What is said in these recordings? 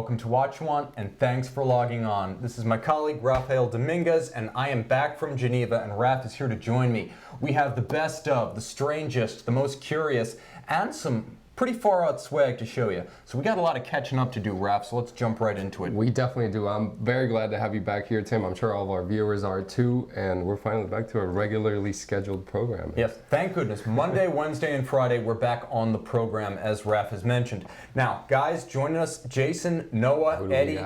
welcome to Watch Want, and thanks for logging on. This is my colleague Rafael Dominguez, and I am back from Geneva, and Raf is here to join me. We have the best of, the strangest, the most curious, and some pretty far out swag to show you. So we got a lot of catching up to do, Raf, so let's jump right into it. We definitely do. I'm very glad to have you back here, Tim. I'm sure all of our viewers are too, and we're finally back to a regularly scheduled program. Yes, thank goodness. Monday, Wednesday, and Friday, we're back on the program, as Raf has mentioned. Now, guys, joining us, Jason, Noah, Eddie,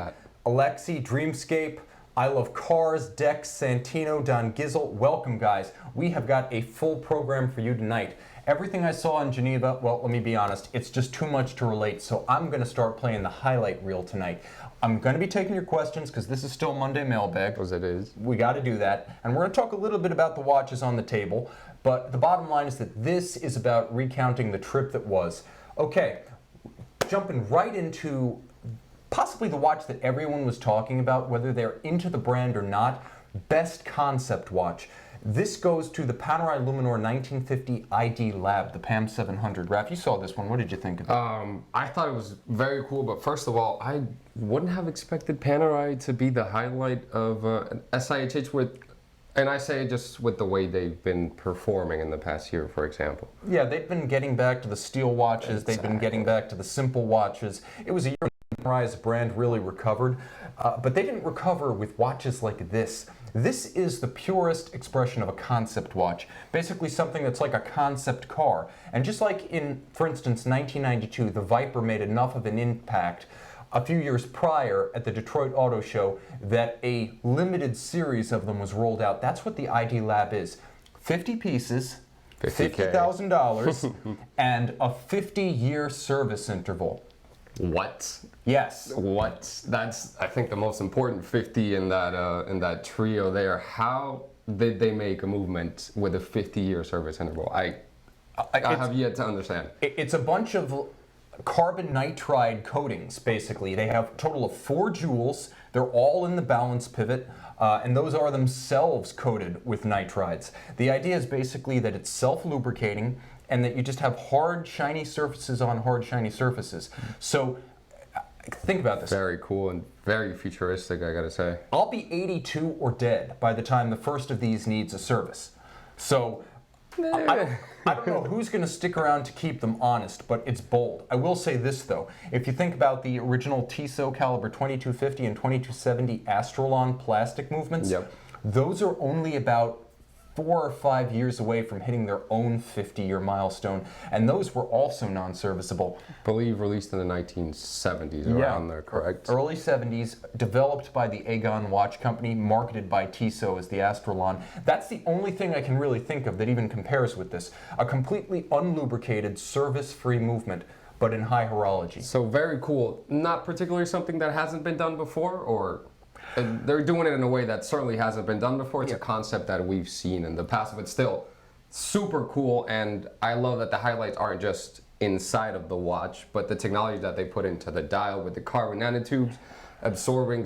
Alexi, Dreamscape, I Love Cars, Dex, Santino, Don Gizzle. Welcome, guys. We have got a full program for you tonight. Everything I saw in Geneva, well, let me be honest, it's just too much to relate, so I'm going to start playing the highlight reel tonight. I'm going to be taking your questions because this is still Monday Mailbag. As it is. We got to do that. And we're going to talk a little bit about the watches on the table, but the bottom line is that this is about recounting the trip that was. Okay, jumping right into possibly the watch that everyone was talking about, whether they're into the brand or not, best concept watch. This goes to the Panerai Luminor 1950 ID Lab, the PAM 700. Raf, you saw this one. What did you think of it? I thought it was very cool, but first of all, I wouldn't have expected Panerai to be the highlight of SIHH with, and I say just with the way they've been performing in the past year, for example. Yeah, they've been getting back to the steel watches. Exactly. They've been getting back to the simple watches. It was a year when Panerai as a brand really recovered, but they didn't recover with watches like this. This is the purest expression of a concept watch, basically something that's like a concept car. And just like in, for instance, 1992, the Viper made enough of an impact a few years prior at the Detroit Auto Show that a limited series of them was rolled out. That's what the ID Lab is. 50 pieces, $50,000, and a 50-year service interval. What? Yes. What? That's, I think, the most important 50 in that trio there. How did they make a movement with a 50-year service interval? I have yet to understand. It's a bunch of carbon nitride coatings, basically. They have a total of 4 jewels. They're all in the balance pivot, and those are themselves coated with nitrides. The idea is basically that it's self-lubricating, and that you just have hard, shiny surfaces on hard, shiny surfaces. So think about this. Very cool and very futuristic, I gotta say. I'll be 82 or dead by the time the first of these needs a service. So I don't know who's going to stick around to keep them honest, but it's bold. I will say this, though. If you think about the original Tissot caliber 2250 and 2270 Astrolon plastic movements, those are only about 4 or 5 years away from hitting their own 50-year milestone, and those were also non-serviceable. I believe released in the 1970s, around there, correct? Early 70s, developed by the Aegon Watch Company, marketed by Tissot as the Astrolon. That's the only thing I can really think of that even compares with this. A completely unlubricated, service-free movement, but in high horology. So very cool. Not particularly something that hasn't been done before, or? They're doing it in a way that certainly hasn't been done before. It's a concept that we've seen in the past, but still super cool. And I love that the highlights aren't just inside of the watch, but the technology that they put into the dial with the carbon nanotubes, absorbing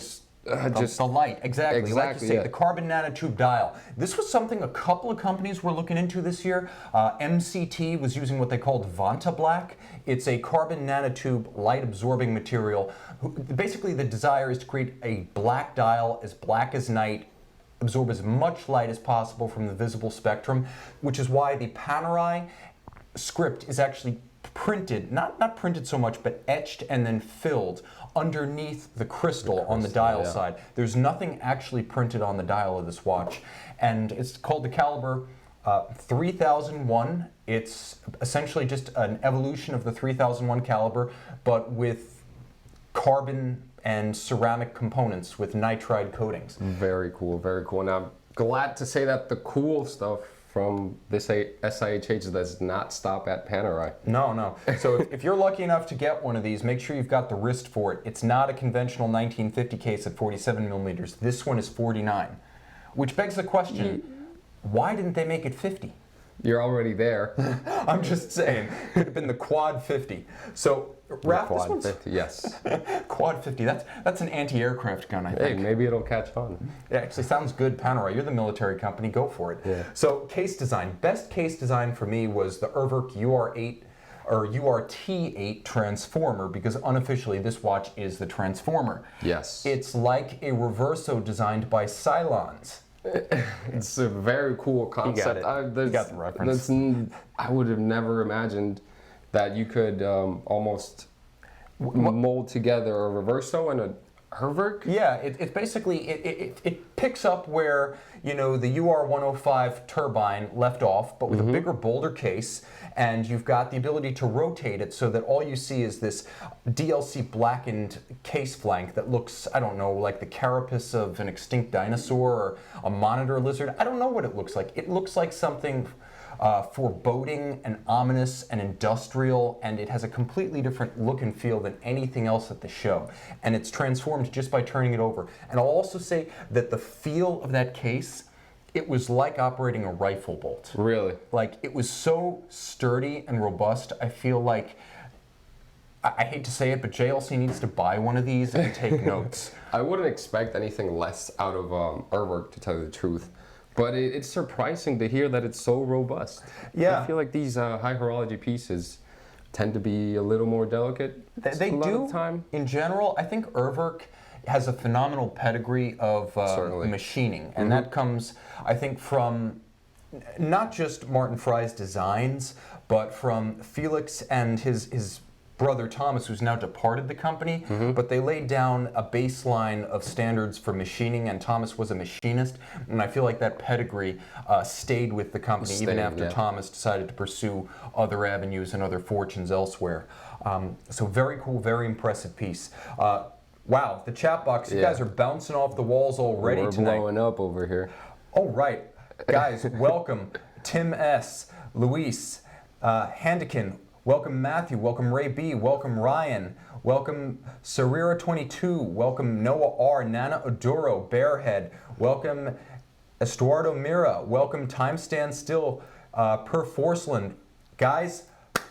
just the light, exactly. Like you say, the carbon nanotube dial. This was something a couple of companies were looking into this year. MCT was using what they called Vanta Black. It's a carbon nanotube light absorbing material. Basically, the desire is to create a black dial, as black as night, absorb as much light as possible from the visible spectrum, which is why the Panerai script is actually printed, not printed so much, but etched and then filled underneath the crystal on the dial side. There's nothing actually printed on the dial of this watch. And it's called the caliber 3001. It's essentially just an evolution of the 3001 caliber, but with carbon and ceramic components with nitride coatings. Very cool, very cool. And I'm glad to say that the cool stuff from this SIHH does not stop at Panerai. No. So if you're lucky enough to get one of these, make sure you've got the wrist for it. It's not a conventional 1950 case at 47 millimeters. This one is 49, which begs the question, why didn't they make it 50? You're already there. I'm just saying, could have been the Quad 50. So, Raf, this one's... Quad 50, yes. Quad 50, that's an anti-aircraft gun, I think. Hey, maybe it'll catch on. It actually sounds good, Panerai. You're the military company, go for it. Yeah. So, case design. Best case design for me was the Urwerk UR8 or URT8 transformer, because unofficially this watch is the transformer. Yes. It's like a reverso designed by Cylons. It's a very cool concept. You got the reference. I would have never imagined that you could almost mold together a reverso and a Herwerk? Yeah, it's basically, it picks up where, you know, the UR105 turbine left off, but with a bigger, bolder case, and you've got the ability to rotate it so that all you see is this DLC blackened case flank that looks, I don't know, like the carapace of an extinct dinosaur or a monitor lizard. I don't know what it looks like. It looks like something foreboding and ominous and industrial, and it has a completely different look and feel than anything else at the show. And it's transformed just by turning it over. And I'll also say that the feel of that case, it was like operating a rifle bolt. Really? Like, it was so sturdy and robust. I feel like, I hate to say it, but JLC needs to buy one of these and take notes. I wouldn't expect anything less out of Herwerk, to tell you the truth. But it's surprising to hear that it's so robust. Yeah. I feel like these high horology pieces tend to be a little more delicate. They do. In general, I think Herwerk has a phenomenal pedigree of machining. And that comes, I think, from not just Martin Fry's designs, but from Felix and his brother Thomas, who's now departed the company, but they laid down a baseline of standards for machining, and Thomas was a machinist, and I feel like that pedigree stayed with the company even after Thomas decided to pursue other avenues and other fortunes elsewhere. So very cool, very impressive piece. Wow, the chat box, you guys are bouncing off the walls already tonight. We're blowing up over here. Oh, right. Guys, welcome. Tim S., Luis, Handikin, welcome Matthew, welcome Ray B, welcome Ryan, welcome Sarira22, welcome Noah R, Nana Oduro, Bearhead, welcome Estuardo Mira, welcome Time Stand Still, Per Forceland. Guys,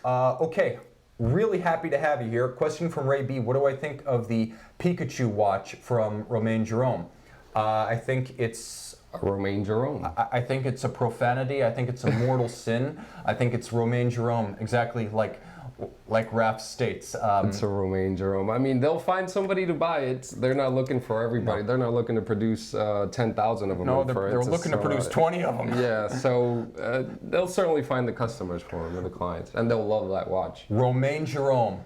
okay, really happy to have you here. Question from Ray B, what do I think of the Pikachu watch from Romain Jerome? I think it's Romain Jerome. I think it's a profanity. I think it's a mortal sin. I think it's Romain Jerome, exactly like Raph states. It's a Romain Jerome. I mean, they'll find somebody to buy it. They're not looking for everybody. No. They're not looking to produce 10,000 of them. No, they're looking to produce 20 of them. Yeah, so they'll certainly find the customers for them, or the clients, and they'll love that watch. Romain Jerome,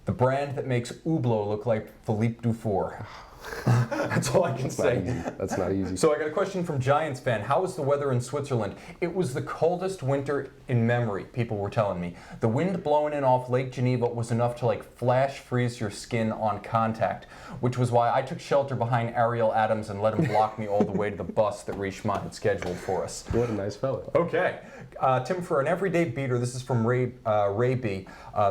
the brand that makes Hublot look like Philippe Dufour. That's all I can say. That's not easy. So I got a question from Giants fan. How was the weather in Switzerland? It was the coldest winter in memory, people were telling me. The wind blowing in off Lake Geneva was enough to like flash freeze your skin on contact, which was why I took shelter behind Ariel Adams and let him block me all the way to the bus that Richemont had scheduled for us. What a nice fellow. Okay. Tim, for an everyday beater, this is from Ray B.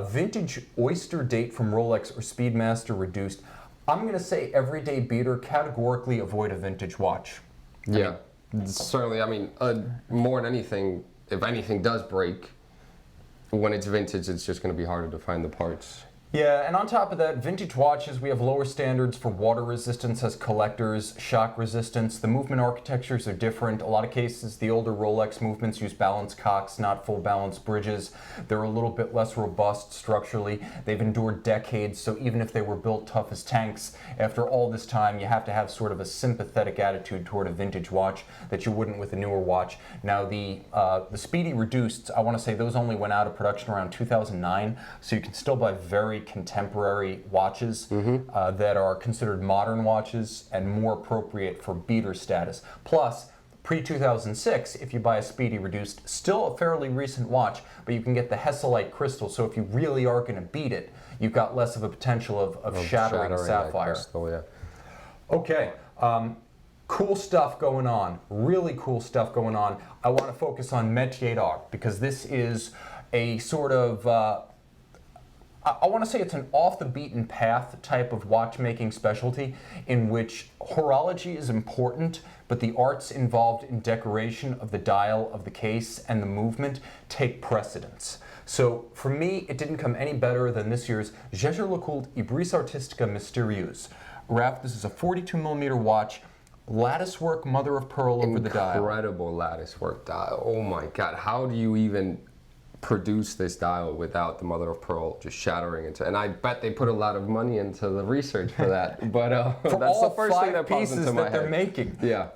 Vintage oyster date from Rolex or Speedmaster reduced. I'm going to say everyday beater, categorically avoid a vintage watch. Yeah, certainly. I mean, more than anything, if anything does break, when it's vintage, it's just going to be harder to find the parts. Yeah, and on top of that, vintage watches, we have lower standards for water resistance as collectors, shock resistance. The movement architectures are different. A lot of cases, the older Rolex movements use balanced cocks, not full balanced bridges. They're a little bit less robust structurally. They've endured decades, so even if they were built tough as tanks, after all this time, you have to have sort of a sympathetic attitude toward a vintage watch that you wouldn't with a newer watch. Now, the Speedy Reduced, I want to say those only went out of production around 2009, so you can still buy very contemporary watches that are considered modern watches and more appropriate for beater status. Plus, pre-2006, if you buy a Speedy Reduced, still a fairly recent watch, but you can get the Hesselite crystal, so if you really are going to beat it, you've got less of a potential of shattering sapphire. Crystal, yeah. Okay, cool stuff going on, really cool stuff going on. I want to focus on Métier d'Art because this is a sort of I want to say it's an off-the-beaten-path type of watchmaking specialty in which horology is important, but the arts involved in decoration of the dial, of the case, and the movement take precedence. So for me, it didn't come any better than this year's Jaeger-LeCoultre Ibris Artistica Mystérieuse. Raph, this is a 42mm watch, lattice work, mother of pearl over the dial. Incredible lattice work dial. Oh my God, how do you even produce this dial without the mother of pearl just shattering into. And I bet they put a lot of money into the research for that. But for that's all the first thing that pops pieces into my that head. they're making. Yeah.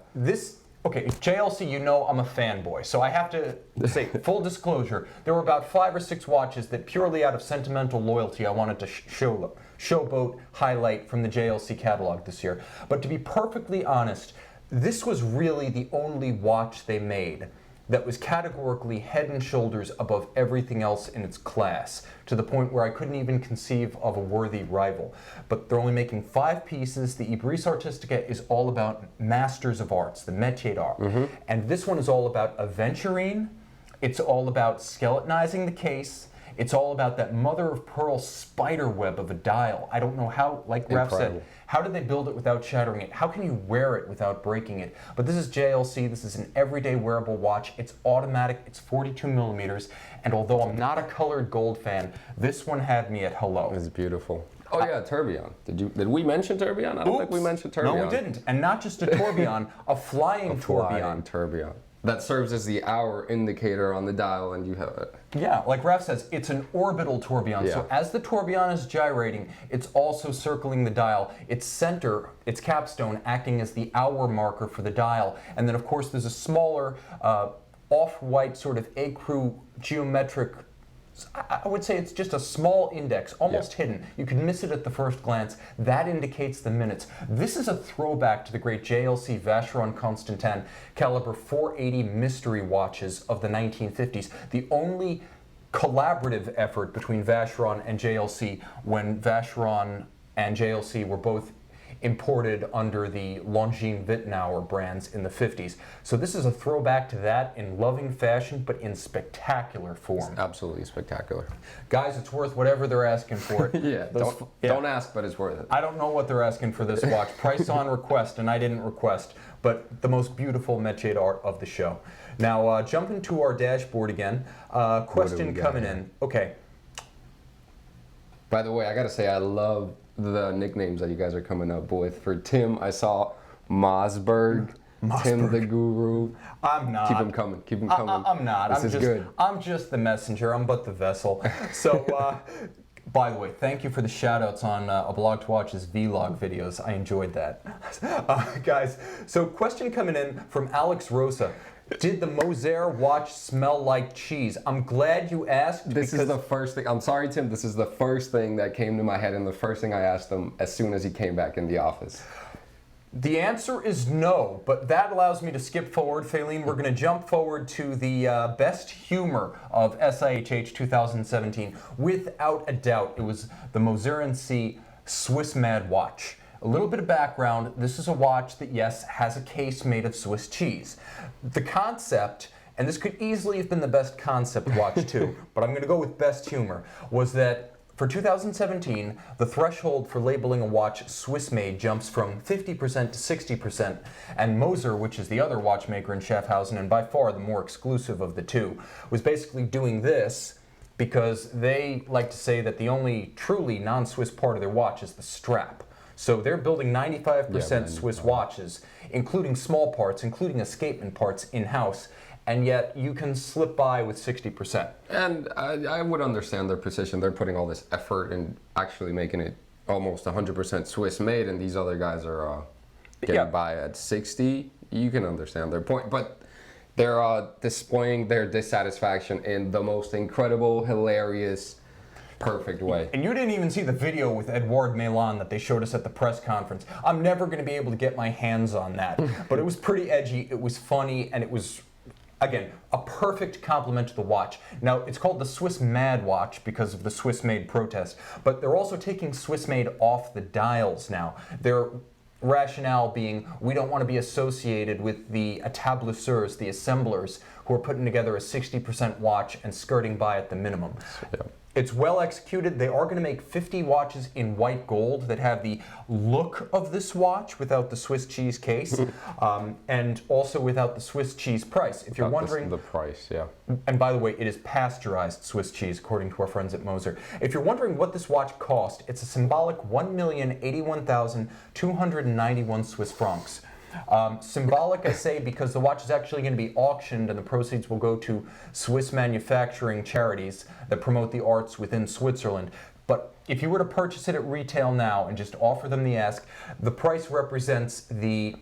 Okay, JLC, you know I'm a fanboy, so I have to say, full disclosure, there were about 5 or 6 watches that purely out of sentimental loyalty I wanted to showboat, highlight from the JLC catalog this year. But to be perfectly honest, this was really the only watch they made that was categorically head and shoulders above everything else in its class, to the point where I couldn't even conceive of a worthy rival. But they're only making 5 pieces. The Ibris Artistica is all about masters of arts, the métier d'art. And this one is all about aventurine. It's all about skeletonizing the case. It's all about that mother of pearl spider web of a dial. I don't know how, like Raf said, how did they build it without shattering it? How can you wear it without breaking it? But this is JLC, this is an everyday wearable watch. It's automatic, it's 42 millimeters, and although I'm not a colored gold fan, this one had me at hello. It's beautiful. Oh yeah, tourbillon. Did we mention tourbillon? I don't think we mentioned tourbillon. No, we didn't. And not just a tourbillon, a flying tourbillon. Tourbillon. That serves as the hour indicator on the dial, and you have it. Yeah, like Raf says, it's an orbital tourbillon. Yeah. So as the tourbillon is gyrating, it's also circling the dial. Its center, its capstone, acting as the hour marker for the dial. And then, of course, there's a smaller, off-white sort of ecru geometric, I would say it's just a small index, almost hidden. You can miss it at the first glance. That indicates the minutes. This is a throwback to the great JLC Vacheron Constantin caliber 480 mystery watches of the 1950s. The only collaborative effort between Vacheron and JLC when Vacheron and JLC were both imported under the Longines Wittnauer brands in the 50s. So this is a throwback to that in loving fashion, but in spectacular form. It's absolutely spectacular. Guys, it's worth whatever they're asking for it. Don't ask, but it's worth it. I don't know what they're asking for this watch. Price on request, and I didn't request, but the most beautiful métier d'art of the show. Now, jumping to our dashboard again. Question coming in. Okay. By the way, I gotta say, I love the nicknames that you guys are coming up with. For Tim, I saw Mossberg, Tim the Guru. I'm not. Keep them coming. Keep them coming. I'm not. This is good. I'm just the messenger. I'm but the vessel. So, by the way, thank you for the shout-outs on A Blog to Watch's vlog videos. I enjoyed that. Guys, so question coming in from Alex Rosa. Did the Moser watch smell like cheese? I'm glad you asked. This is the first thing. I'm sorry, Tim. This is the first thing that came to my head and the first thing I asked him as soon as he came back in the office. The answer is no, but that allows me to skip forward. Faylene, we're going to jump forward to the best humor of SIHH 2017. Without a doubt, it was the Moser C Swiss Mad watch. A little bit of background, this is a watch that, yes, has a case made of Swiss cheese. The concept, and this could easily have been the best concept watch too, but I'm going to go with best humor, was that for 2017, the threshold for labeling a watch Swiss-made jumps from 50% to 60%, and Moser, which is the other watchmaker in Schaffhausen, and by far the more exclusive of the two, was basically doing this because they like to say that the only truly non-Swiss part of their watch is the strap. So they're building 95% Swiss watches, including small parts, including escapement parts in-house, and yet you can slip by with 60%. And I would understand their position. They're putting all this effort in actually making it almost 100% Swiss made, and these other guys are getting by at 60. You can understand their point, but they're displaying their dissatisfaction in the most incredible, hilarious, perfect way. And you didn't even see the video with Edouard Melan that they showed us at the press conference. I'm never going to be able to get my hands on that, but it was pretty edgy, it was funny, and it was, again, a perfect compliment to the watch. Now, it's called the Swiss Mad watch because of the Swiss-made protest, but they're also taking Swiss-made off the dials now. Their rationale being, we don't want to be associated with the établisseurs, the assemblers, who are putting together a 60% watch and skirting by at the minimum. Yeah. It's well executed. They are going to make 50 watches in white gold that have the look of this watch without the Swiss cheese case, and also without the Swiss cheese price. If you're wondering... The price, yeah. And by the way, it is pasteurized Swiss cheese, according to our friends at Moser. If you're wondering what this watch cost, it's a symbolic 1,081,291 Swiss francs. Symbolic, I say, because the watch is actually going to be auctioned and the proceeds will go to Swiss manufacturing charities that promote the arts within Switzerland. But if you were to purchase it at retail now and just offer them the ask, the price represents the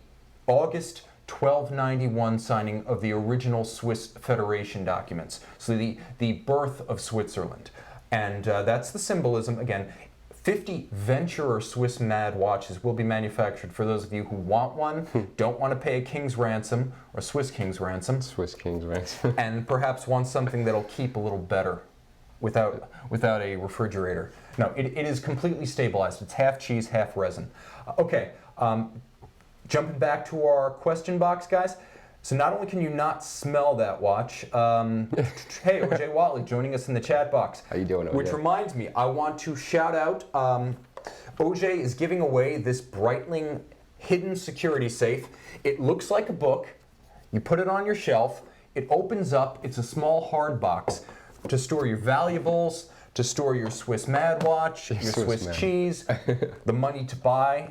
August 1291 signing of the original Swiss Federation documents. So the birth of Switzerland. And that's the symbolism. Again, 50 Venturer Swiss Mad watches will be manufactured for those of you who want one, don't want to pay a king's ransom, or Swiss king's ransom. Swiss king's ransom. And perhaps want something that'll keep a little better without a refrigerator. No, it is completely stabilized. It's half cheese, half resin. Okay, jumping back to our question box, guys. So not only can you not smell that watch, hey, OJ Watley joining us in the chat box. How you doing, OJ? Which reminds me, I want to shout out, OJ is giving away this Breitling hidden security safe. It looks like a book. You put it on your shelf. It opens up. It's a small hard box to store your valuables, to store your Swiss Mad watch, your Swiss cheese, the money to buy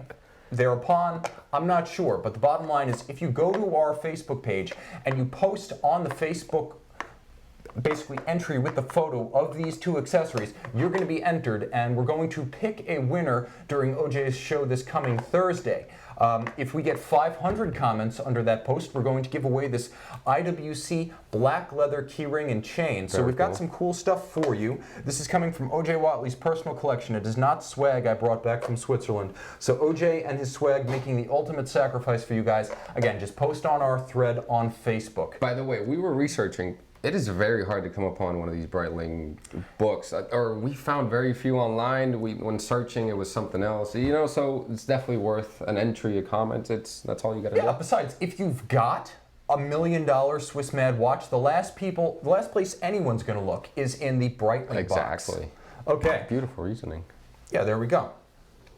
thereupon. I'm not sure, but the bottom line is if you go to our Facebook page and you post on the Facebook basically entry with the photo of these two accessories, you're going to be entered, and we're going to pick a winner during OJ's show this coming Thursday. If we get 500 comments under that post, we're going to give away this IWC black leather keyring and chain. So we've got some cool stuff for you. This is coming from OJ Watley's personal collection. It is not swag I brought back from Switzerland. So OJ and his swag making the ultimate sacrifice for you guys. Again, just post on our thread on Facebook. By the way, we were researching. It is very hard to come upon one of these Breitling books, or we found very few online. When searching, it was something else. You know, so it's definitely worth an entry, a comment. That's all you got to do. Yeah. Besides, if you've got $1 million Swiss Mad watch, the last place anyone's going to look is in the Breitling box. Exactly. Okay. Beautiful reasoning. Yeah, there we go.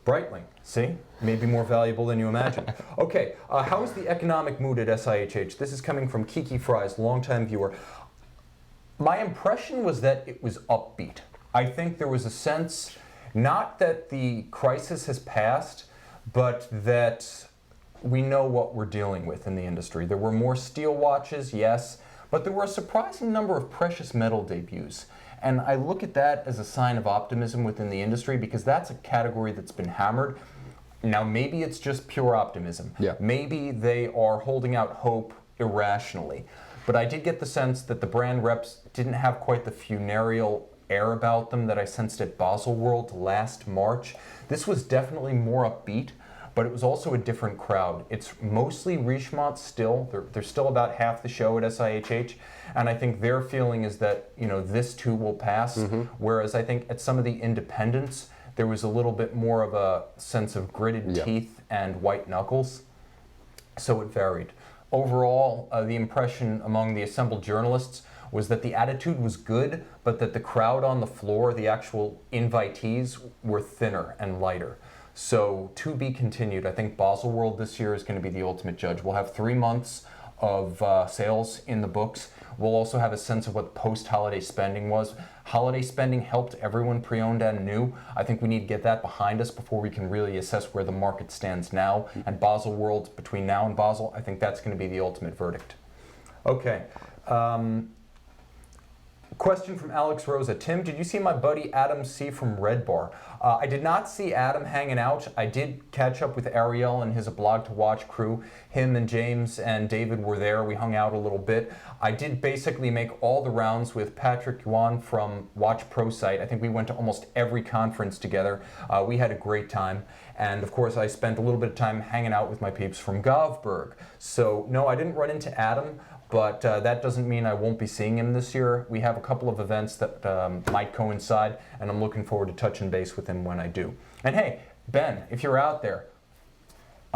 Breitling, see? Maybe more valuable than you imagine. Okay, how is the economic mood at SIHH? This is coming from Kiki Fries, longtime viewer. My impression was that it was upbeat. I think there was a sense, not that the crisis has passed, but that we know what we're dealing with in the industry. There were more steel watches, yes, but there were a surprising number of precious metal debuts. And I look at that as a sign of optimism within the industry because that's a category that's been hammered. Now, maybe it's just pure optimism. Yeah. Maybe they are holding out hope irrationally. But I did get the sense that the brand reps didn't have quite the funereal air about them that I sensed at Baselworld last March. This was definitely more upbeat, but it was also a different crowd. It's mostly Richemont still. They're still about half the show at SIHH, and I think their feeling is that, you know, this too will pass, whereas I think at some of the independents, there was a little bit more of a sense of gritted teeth and white knuckles, so it varied. Overall, the impression among the assembled journalists was that the attitude was good, but that the crowd on the floor, the actual invitees, were thinner and lighter. So to be continued. I think Baselworld this year is going to be the ultimate judge. We'll have 3 months of sales in the books. We'll also have a sense of what post-holiday spending was. Holiday spending helped everyone pre-owned and new. I think we need to get that behind us before we can really assess where the market stands now. And Baselworld, between now and Basel, I think that's going to be the ultimate verdict. Okay. Question from Alex Rosa. Tim, did you see my buddy Adam C. from Red Bar? I did not see Adam hanging out. I did catch up with Ariel and his Blog to Watch crew. Him and James and David were there. We hung out a little bit. I did basically make all the rounds with Patrick Yuan from Watch Pro Site. I think we went to almost every conference together. We had a great time. And of course, I spent a little bit of time hanging out with my peeps from Govberg. So no, I didn't run into Adam. But that doesn't mean I won't be seeing him this year. We have a couple of events that might coincide, and I'm looking forward to touching base with him when I do. And hey, Ben, if you're out there,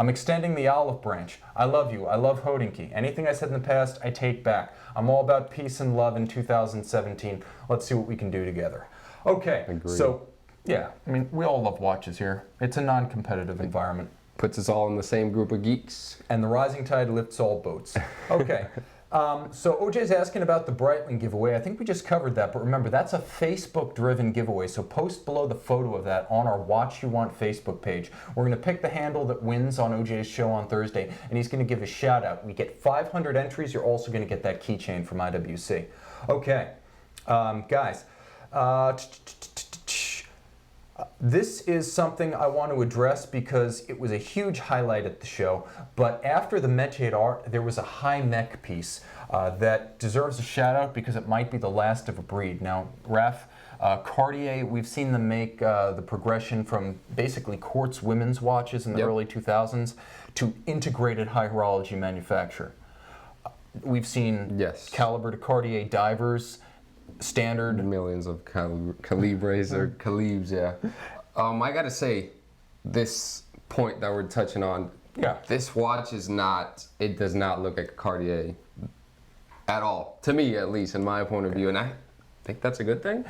I'm extending the olive branch. I love you. I love Hodinky. Anything I said in the past, I take back. I'm all about peace and love in 2017. Let's see what we can do together. Okay, Agreed. So yeah, I mean, we all love watches here. It's a non-competitive environment. Puts us all in the same group of geeks. And the rising tide lifts all boats. Okay. So OJ's asking about the Breitling giveaway. I think we just covered that, but remember, that's a Facebook-driven giveaway, so post below the photo of that on our Watch You Want Facebook page. We're going to pick the handle that wins on OJ's show on Thursday, and he's going to give a shout-out. We get 500 entries. You're also going to get that keychain from IWC. Okay, guys. This is something I want to address because it was a huge highlight at the show, but after the Métier d'Art, there was a high mech piece that deserves a shout out because it might be the last of a breed. Now, Raf, Cartier, we've seen them make the progression from basically quartz women's watches in the early 2000s to integrated high horology manufacture. We've seen Calibre de Cartier divers, standard millions of calibres or calibres, I gotta say, this point that we're touching on, this watch is not, it does not look like a Cartier at all, to me at least, in my point of view, and I think that's a good thing.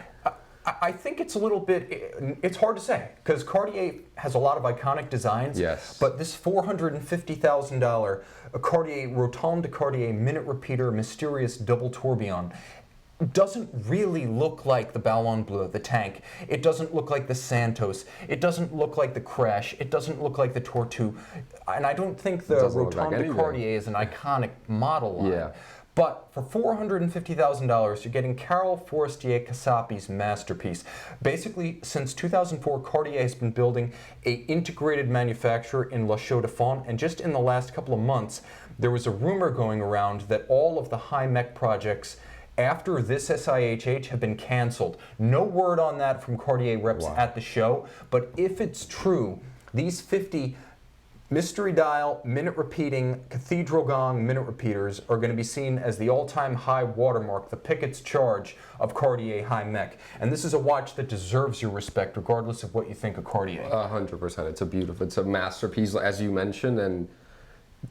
I think it's a little bit, it's hard to say, because Cartier has a lot of iconic designs, but this $450,000 Cartier Rotonde de Cartier minute repeater mysterious double tourbillon doesn't really look like the Ballon Bleu, the tank. It doesn't look like the Santos. It doesn't look like the Crash. It doesn't look like the Tortue. And I don't think the Rotonde de Cartier is an iconic model line. But for $450,000, you're getting Carol Forestier Casapi's masterpiece. Basically, since 2004, Cartier has been building an integrated manufacturer in La Chaux-de-Fonds, and just in the last couple of months, there was a rumor going around that all of the high mech projects after this SIHH have been canceled. No word on that from Cartier reps at the show, but if it's true, these 50 mystery dial, minute repeating, cathedral gong minute repeaters are going to be seen as the all-time high watermark, the Pickett's charge of Cartier high mech. And this is a watch that deserves your respect, regardless of what you think of Cartier. 100%. It's a beautiful, it's a masterpiece, as you mentioned, and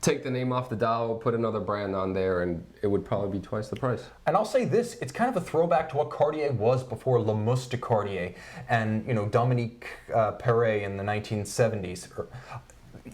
take the name off the dial, put another brand on there, and it would probably be twice the price. And I'll say this, it's kind of a throwback to what Cartier was before Le Mousse de Cartier and, you know, Dominique Perret in the 1970s.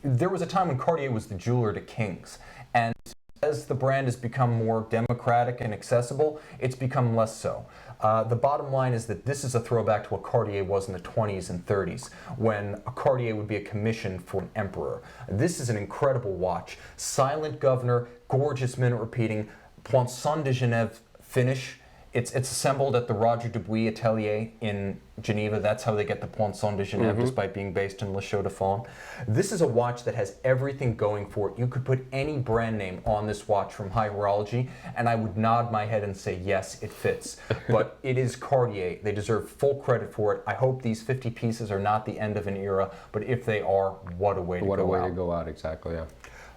There was a time when Cartier was the jeweler to kings, and as the brand has become more democratic and accessible, it's become less so. The bottom line is that this is a throwback to what Cartier was in the 20s and 30s, when a Cartier would be a commission for an emperor. This is an incredible watch. Silent governor, gorgeous minute repeating, Poinçon de Genève finish. It's assembled at the Roger Dubuis Atelier in Geneva. That's how they get the Poinçon de Genève, despite being based in Le Chaux-de-Fonds. This is a watch that has everything going for it. You could put any brand name on this watch from high horology, and I would nod my head and say, yes, it fits. But it is Cartier. They deserve full credit for it. I hope these 50 pieces are not the end of an era, but if they are, what a way to go out. What a way to go out, exactly, yeah.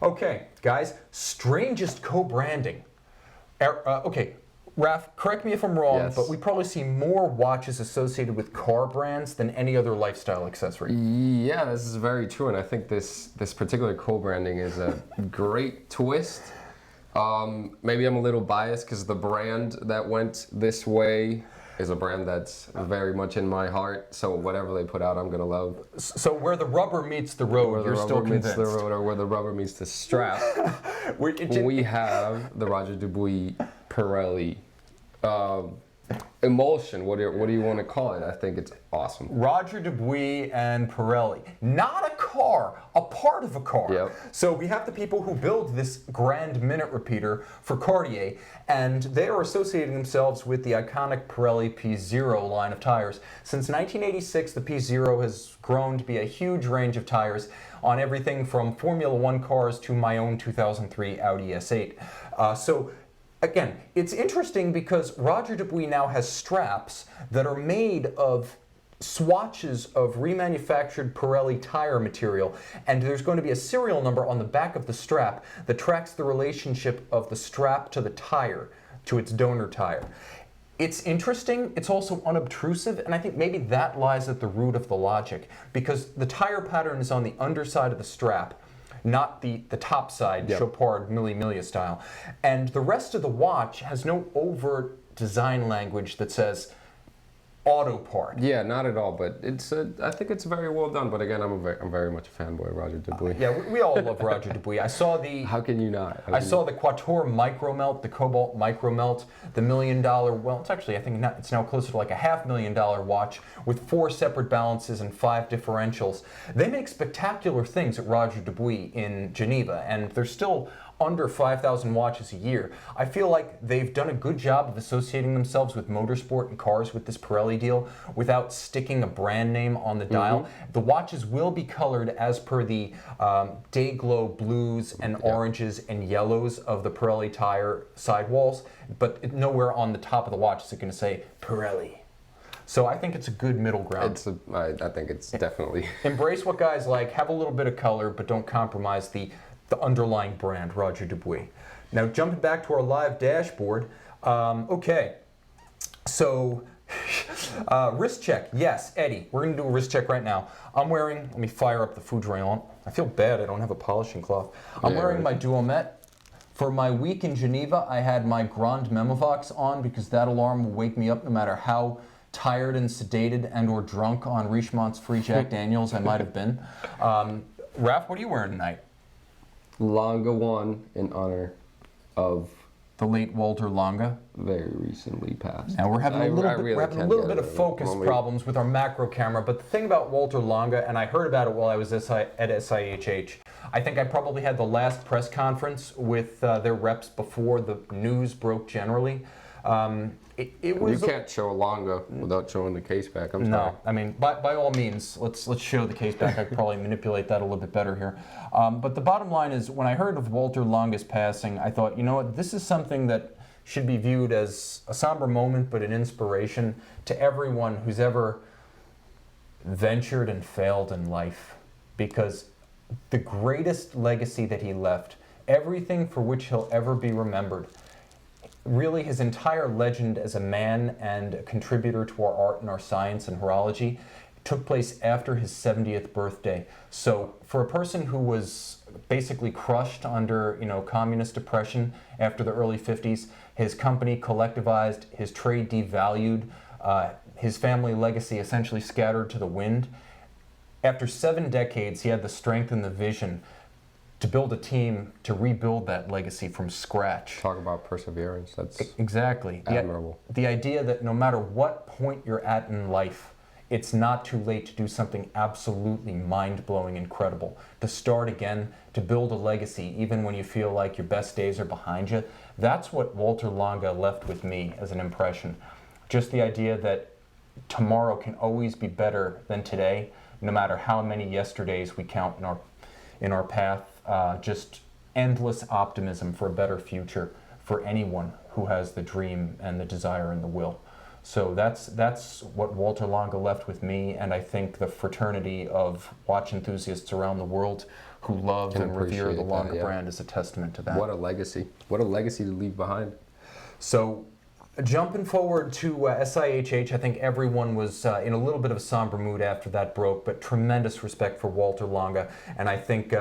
Okay, guys, strangest co-branding. Okay. Raf, correct me if I'm wrong, but we probably see more watches associated with car brands than any other lifestyle accessory. Yeah, this is very true, and I think this particular co-branding is a great twist. Maybe I'm a little biased because the brand that went this way is a brand that's very much in my heart, so whatever they put out, I'm gonna love. So where the rubber meets the road, you're still convinced. Where the rubber meets the road, or where the rubber meets the strap, we have the Roger Dubuis Pirelli emulsion. What do you want to call it? I think it's awesome. Roger Dubuis and Pirelli. Not a car, a part of a car. So we have the people who build this grand minute repeater for Cartier, and they are associating themselves with the iconic Pirelli P0 line of tires. Since 1986, the P0 has grown to be a huge range of tires on everything from Formula One cars to my own 2003 Audi S8. Again, it's interesting because Roger Dubuis now has straps that are made of swatches of remanufactured Pirelli tire material, and there's going to be a serial number on the back of the strap that tracks the relationship of the strap to the tire, to its donor tire. It's interesting, it's also unobtrusive, and I think maybe that lies at the root of the logic, because the tire pattern is on the underside of the strap, not the top side, Chopard Milli Milia style. And the rest of the watch has no overt design language that says, auto part. Yeah, not at all, but I think it's very well done. But again, I'm very much a fanboy of Roger Dubuis. Yeah, we all love Roger Dubuis. I saw the... How can you not? I saw the Quator Micro Melt, the Cobalt Micro Melt, the $1 million, well, it's actually, I think it's now closer to like a $500,000 watch with 4 separate balances and 5 differentials. They make spectacular things at Roger Dubuis in Geneva, and they're still under 5,000 watches a year. I feel like they've done a good job of associating themselves with motorsport and cars with this Pirelli deal without sticking a brand name on the dial. The watches will be colored as per the day glow blues and oranges and yellows of the Pirelli tire sidewalls, but nowhere on the top of the watch is it going to say Pirelli. So I think it's a good middle ground. I think it's definitely... Embrace what guys like, have a little bit of color, but don't compromise the underlying brand, Roger Dubuis. Now, jumping back to our live dashboard. Okay, so wrist check. Yes, Eddie, we're going to do a wrist check right now. I'm wearing, let me fire up the Foudroyant. I feel bad, I don't have a polishing cloth. I'm wearing my Duomet. For my week in Geneva, I had my Grand Memovox on because that alarm will wake me up no matter how tired and sedated and or drunk on Richemont's free Jack Daniels I might have been. Raph, what are you wearing tonight? Longa 1 in honor of the late Walter Longa. Very recently passed. Now we're having a little bit of focus problems with our macro camera, but the thing about Walter Longa, and I heard about it while I was at SIHH, I think I probably had the last press conference with their reps before the news broke generally. It was. You can't show a Longa without showing the case back. I'm sorry. No, I mean, by all means, let's show the case back. I could probably manipulate that a little bit better here. But the bottom line is, when I heard of Walter Longa's passing, I thought, you know what, this is something that should be viewed as a somber moment, but an inspiration to everyone who's ever ventured and failed in life. Because the greatest legacy that he left, everything for which he'll ever be remembered, really his entire legend as a man and a contributor to our art and our science and horology took place after his 70th birthday. So for a person who was basically crushed under, communist oppression after the early 50s, his company collectivized, his trade devalued, his family legacy essentially scattered to the wind. After 7 decades, he had the strength and the vision to build a team to rebuild that legacy from scratch. Talk about perseverance. That's exactly admirable. The idea that no matter what point you're at in life, it's not too late to do something absolutely mind-blowing, incredible. To start again, to build a legacy, even when you feel like your best days are behind you. That's what Walter Longa left with me as an impression. Just the idea that tomorrow can always be better than today, no matter how many yesterdays we count in our path. Just endless optimism for a better future for anyone who has the dream and the desire and the will. So that's what Walter Longa left with me, and I think the fraternity of watch enthusiasts around the world who love and revere the Longa brand is a testament to that. What a legacy. What a legacy to leave behind. So jumping forward to SIHH, I think everyone was in a little bit of a somber mood after that broke, but tremendous respect for Walter Longa, and I think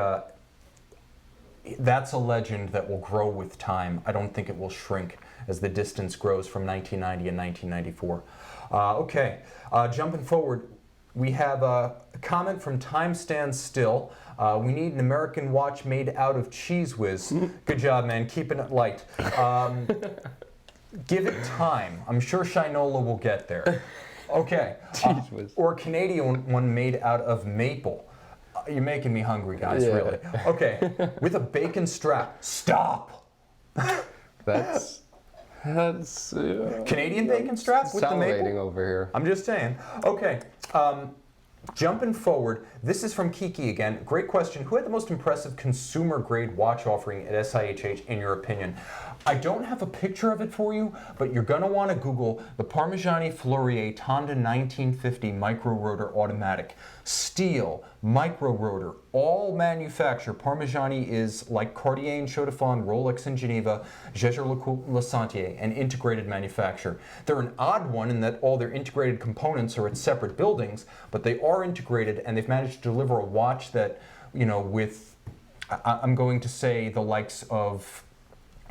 that's a legend that will grow with time. I don't think it will shrink as the distance grows from 1990 and 1994. Okay, jumping forward, we have a comment from Time Stands Still. We need an American watch made out of Cheese Whiz. Good job, man, keeping it light. Give it time. I'm sure Shinola will get there. Okay, or a Canadian one made out of maple. You're making me hungry, guys, really. Okay, with a bacon strap. Stop! That's Canadian bacon strap with the maple? Over here. I'm just saying. Okay, jumping forward, this is from Kiki again. Great question. Who had the most impressive consumer-grade watch offering at SIHH, in your opinion? I don't have a picture of it for you, but you're going to want to Google the Parmigiani Fleurier Tonda 1950 Micro Rotor Automatic. Steel, micro rotor, all manufacture. Parmigiani is like Cartier and Chaudafon, Rolex in Geneva, Jaeger-LeCoultre, an integrated manufacturer. They're an odd one in that all their integrated components are at separate buildings, but they are integrated, and they've managed to deliver a watch that, with, I'm going to say, the likes of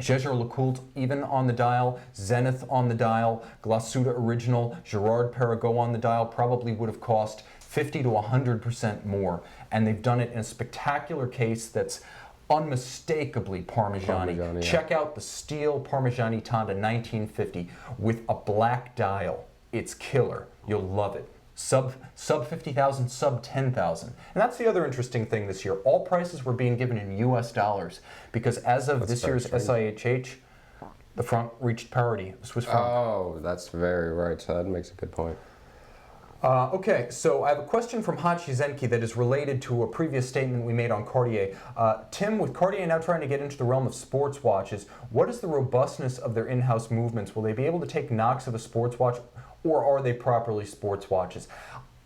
Jaeger-LeCoultre even on the dial, Zenith on the dial, Glasuda Original, Girard-Perregaux on the dial probably would have cost 50 to 100% more. And they've done it in a spectacular case that's unmistakably Parmigiani. Yeah. Check out the steel Parmigiani Tonda 1950 with a black dial. It's killer. You'll love it. Sub 50,000, sub 10,000. And that's the other interesting thing this year. All prices were being given in US dollars because as of this year's SIHH, the franc reached parity, Swiss franc. Oh, that's very right. So that makes a good point. Okay, so I have a question from Hachi Zenki that is related to a previous statement we made on Cartier. Tim, with Cartier now trying to get into the realm of sports watches, what is the robustness of their in-house movements? Will they be able to take knocks of a sports watch, or are they properly sports watches?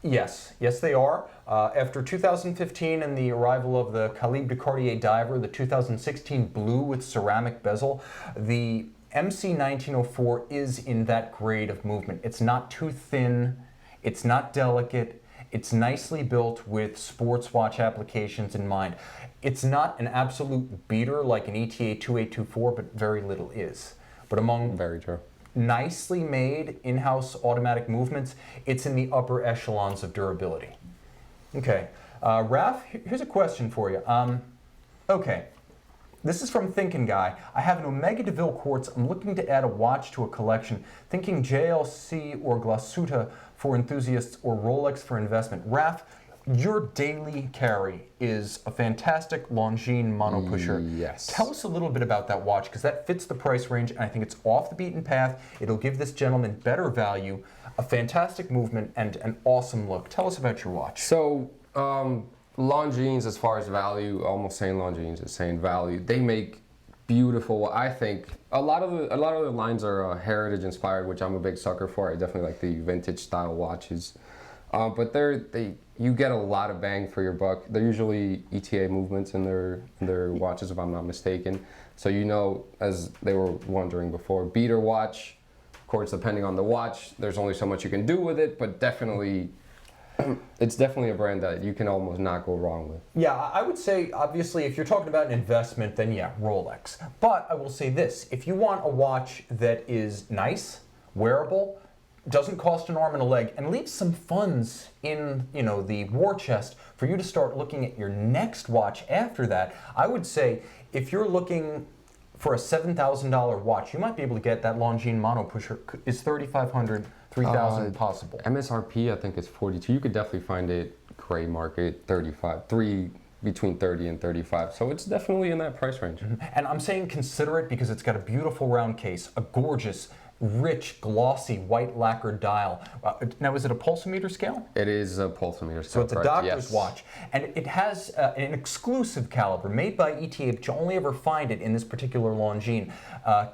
Yes, they are. After 2015 and the arrival of the Calibre de Cartier Diver, the 2016 blue with ceramic bezel, the MC 1904 is in that grade of movement. It's not too thin. It's not delicate. It's nicely built with sports watch applications in mind. It's not an absolute beater like an ETA 2824, but very little is. But among very true. Nicely made in-house automatic movements, it's in the upper echelons of durability. Okay, Raf, here's a question for you. Okay. This is from Thinkin' Guy. I have an Omega DeVille quartz. I'm looking to add a watch to a collection, thinking JLC or Glasuda for enthusiasts or Rolex for investment. Raf, your daily carry is a fantastic Longines mono pusher. Yes. Tell us a little bit about that watch, because that fits the price range, and I think it's off the beaten path. It'll give this gentleman better value, a fantastic movement, and an awesome look. Tell us about your watch. So, Longines, as far as value, almost saying Longines is saying value. They make beautiful. I think a lot of the lines are heritage inspired, which I'm a big sucker for. I definitely like the vintage style watches, but you get a lot of bang for your buck. They're usually ETA movements in their watches, if I'm not mistaken. So as they were wondering before, beater watch. Of course, depending on the watch, there's only so much you can do with it, but definitely. It's definitely a brand that you can almost not go wrong with. Yeah, I would say, obviously, if you're talking about an investment, then yeah, Rolex. But I will say this, if you want a watch that is nice, wearable, doesn't cost an arm and a leg, and leaves some funds in, the war chest for you to start looking at your next watch after that, I would say if you're looking for a $7,000 watch, you might be able to get that Longines mono pusher. Is $3,500, $3,000 possible? MSRP, I think, is 42. You could definitely find it gray market, 35, between 30 and 35. So it's definitely in that price range. And I'm saying consider it because it's got a beautiful round case, a gorgeous, rich, glossy, white lacquered dial. Now, is it a pulsometer scale? It is a pulsometer scale. So it's a doctor's watch. And it has an exclusive caliber made by ETA, but you only ever find it in this particular Longines.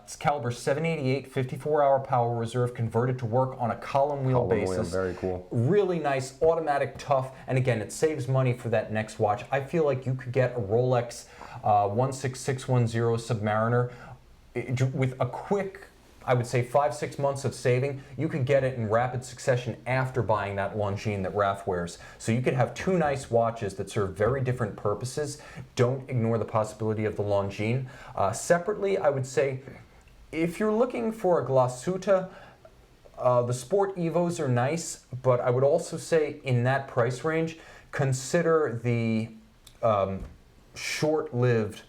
It's caliber 788, 54-hour power reserve, converted to work on a column wheel basis. Very cool. Really nice, automatic, tough, and again, it saves money for that next watch. I feel like you could get a Rolex 16610 Submariner with a quick, I would say 5-6 months of saving. You could get it in rapid succession after buying that Longines that Raf wears. So you could have two nice watches that serve very different purposes. Don't ignore the possibility of the Longines. Separately, I would say if you're looking for a Glasuda, the Sport Evos are nice, but I would also say in that price range, consider the short-lived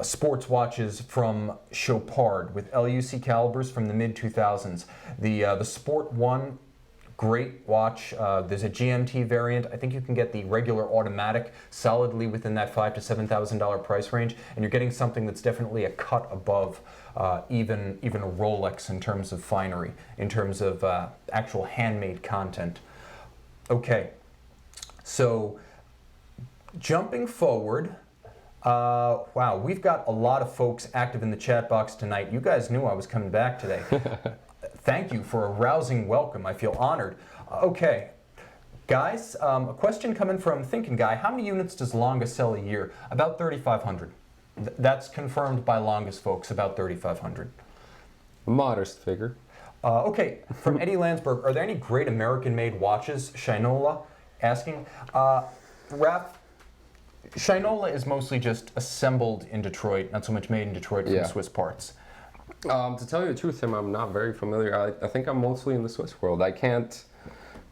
sports watches from Chopard with LUC calibers from the mid-2000s. The Sport 1, great watch. There's a GMT variant. I think you can get the regular automatic solidly within that $5,000 to $7,000 price range, and you're getting something that's definitely a cut above even a Rolex in terms of finery, in terms of actual handmade content. Okay, so jumping forward. Wow, we've got a lot of folks active in the chat box tonight. You guys knew I was coming back today. Thank you for a rousing welcome. I feel honored. Okay, guys, a question coming from Thinkin' Guy. How many units does Longa sell a year? About 3,500. That's confirmed by Longa's folks, about 3,500. Modest figure. Okay, from Eddie Landsberg, are there any great American-made watches? Shinola asking. Raf, Shinola is mostly just assembled in Detroit, not so much made in Detroit from Swiss parts. To tell you the truth, Tim, I'm not very familiar. I think I'm mostly in the Swiss world. I can't.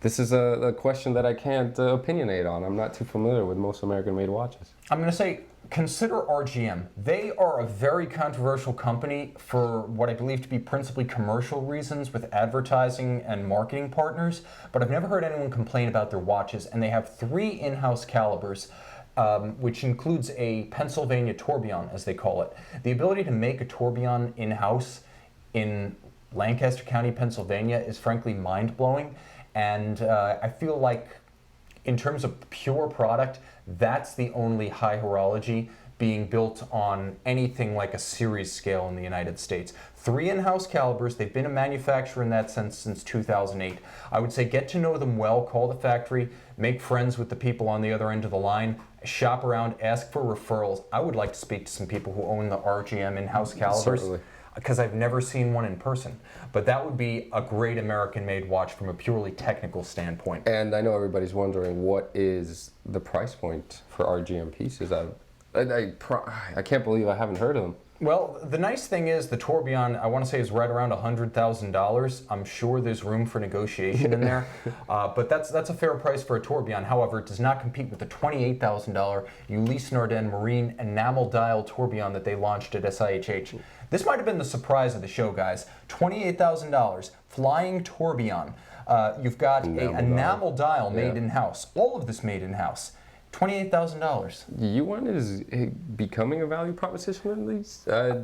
This is a question that I can't opinionate on. I'm not too familiar with most American-made watches. I'm going to say, consider RGM. They are a very controversial company for what I believe to be principally commercial reasons with advertising and marketing partners, but I've never heard anyone complain about their watches, and they have 3 in-house calibers, which includes a Pennsylvania tourbillon, as they call it. The ability to make a tourbillon in-house in Lancaster County, Pennsylvania is frankly mind-blowing, and I feel like in terms of pure product, that's the only high horology being built on anything like a series scale in the United States. 3 in-house calibers. They've been a manufacturer in that sense since 2008. I would say get to know them well, call the factory, make friends with the people on the other end of the line, shop around, ask for referrals. I would like to speak to some people who own the RGM in-house calibers. Certainly. Because I've never seen one in person. But that would be a great American-made watch from a purely technical standpoint. And I know everybody's wondering, what is the price point for RGM pieces? I can't believe I haven't heard of them. Well, the nice thing is the tourbillon, I want to say, is right around $100,000. I'm sure there's room for negotiation in there, but that's a fair price for a tourbillon. However, it does not compete with the $28,000 Ulysse Nardin Marine enamel dial tourbillon that they launched at SIHH. This might have been the surprise of the show, guys. $28,000, flying tourbillon. You've got an enamel dial made in-house. All of this made in-house. $28,000. Yuan is becoming a value proposition at least. I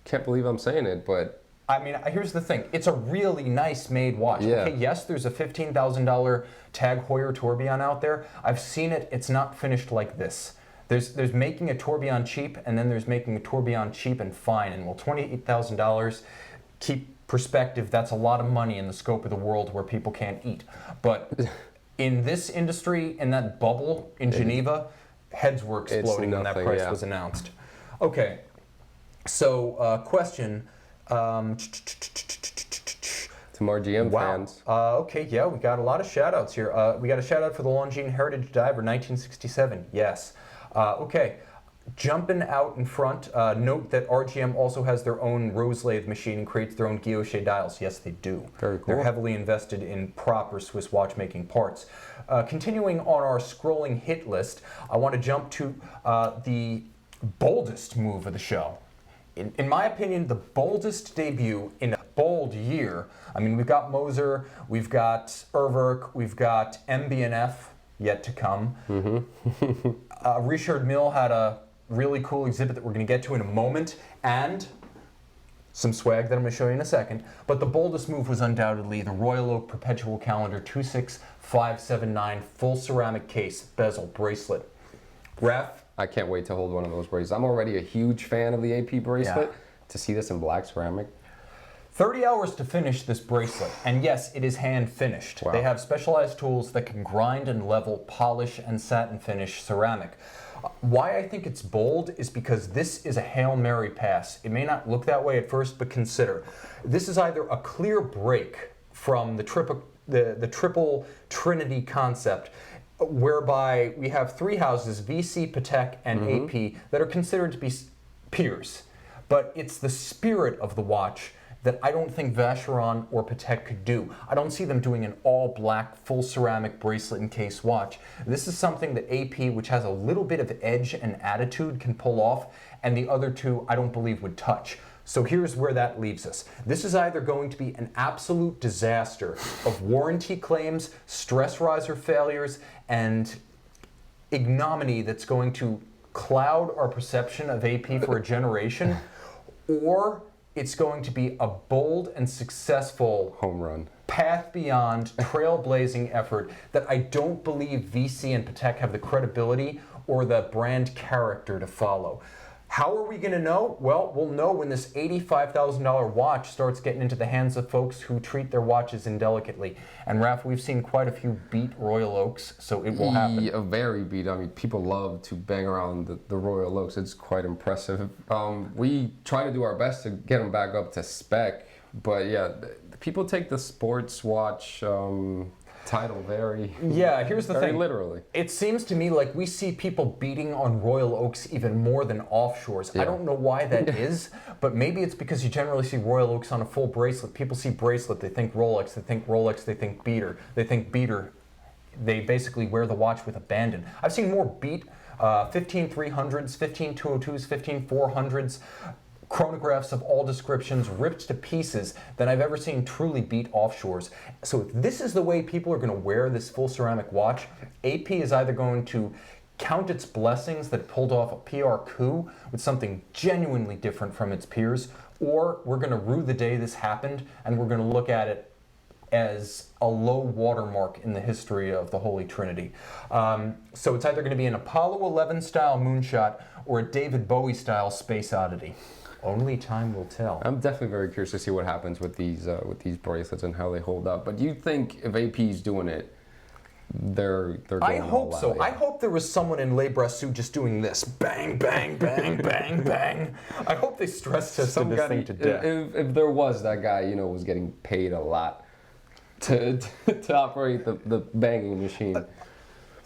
can't believe I'm saying it, but I mean, here's the thing. It's a really nice made watch. Yeah. Okay, yes, there's a $15,000 Tag Heuer tourbillon out there. I've seen it. It's not finished like this. There's making a tourbillon cheap, and then there's making a tourbillon cheap and fine. And well, $28,000, keep perspective, that's a lot of money in the scope of the world where people can't eat. But in this industry, in that bubble in Geneva, heads were exploding when that price was announced. Okay, so question. Some RGM fans. Okay, yeah, we got a lot of shout-outs here. We got a shout-out for the Longines Heritage Diver, 1967. Yes. Okay. Jumping out in front, note that RGM also has their own rose lathe machine and creates their own guilloche dials. Yes, they do. Very cool. They're heavily invested in proper Swiss watchmaking parts. Continuing on our scrolling hit list, I want to jump to the boldest move of the show. In my opinion, the boldest debut in a bold year. I mean, we've got Moser, we've got Urwerk, we've got MB&F yet to come. Richard Mille had a really cool exhibit that we're going to get to in a moment, and some swag that I'm going to show you in a second. But the boldest move was undoubtedly the Royal Oak Perpetual Calendar 26579 full ceramic case bezel bracelet. Raf? I can't wait to hold one of those bracelets. I'm already a huge fan of the AP bracelet. To see this in black ceramic. 30 hours to finish this bracelet, and yes, it is hand finished. Wow. They have specialized tools that can grind and level, polish, and satin finish ceramic. Why I think it's bold is because this is a Hail Mary pass. It may not look that way at first, but consider. This is either a clear break from the triple trinity concept, whereby we have 3 houses, VC, Patek, and AP, that are considered to be peers. But it's the spirit of the watch that I don't think Vacheron or Patek could do. I don't see them doing an all-black, full ceramic bracelet and case watch. This is something that AP, which has a little bit of edge and attitude, can pull off, and the other 2 I don't believe would touch. So here's where that leaves us. This is either going to be an absolute disaster of warranty claims, stress riser failures, and ignominy that's going to cloud our perception of AP for a generation, or it's going to be a bold and successful home run, path beyond, trailblazing effort that I don't believe VC and Patek have the credibility or the brand character to follow. How are we going to know? Well, we'll know when this $85,000 watch starts getting into the hands of folks who treat their watches indelicately. And Raph, we've seen quite a few beat Royal Oaks, so it will happen. Yeah, very beat. I mean, people love to bang around the Royal Oaks. It's quite impressive. We try to do our best to get them back up to spec, but yeah, people take the sports watch title very, Yeah, here's the very thing. literally. It seems to me like we see people beating on Royal Oaks even more than offshores. I don't know why that is, but maybe it's because you generally see Royal Oaks on a full bracelet. People see bracelet, they think Rolex, they think Rolex, they think beater. They think beater, they basically wear the watch with abandon. I've seen more beat 15300s, 15202s, 15400s, chronographs of all descriptions ripped to pieces than I've ever seen truly beat offshores. So if this is the way people are going to wear this full ceramic watch, AP is either going to count its blessings that pulled off a PR coup with something genuinely different from its peers, or we're going to rue the day this happened and we're going to look at it as a low watermark in the history of the Holy Trinity. So it's either going to be an Apollo 11 style moonshot or a David Bowie style space oddity. Only time will tell. I'm definitely very curious to see what happens with these bracelets and how they hold up. But do you think if AP's doing it, they're going I hope all so. out, yeah? I hope there was someone in Les Brassus just doing this. Bang, bang, bang, bang, bang. I hope they stress tested this thing to death. If there was, that guy, you know, was getting paid a lot to operate the banging machine.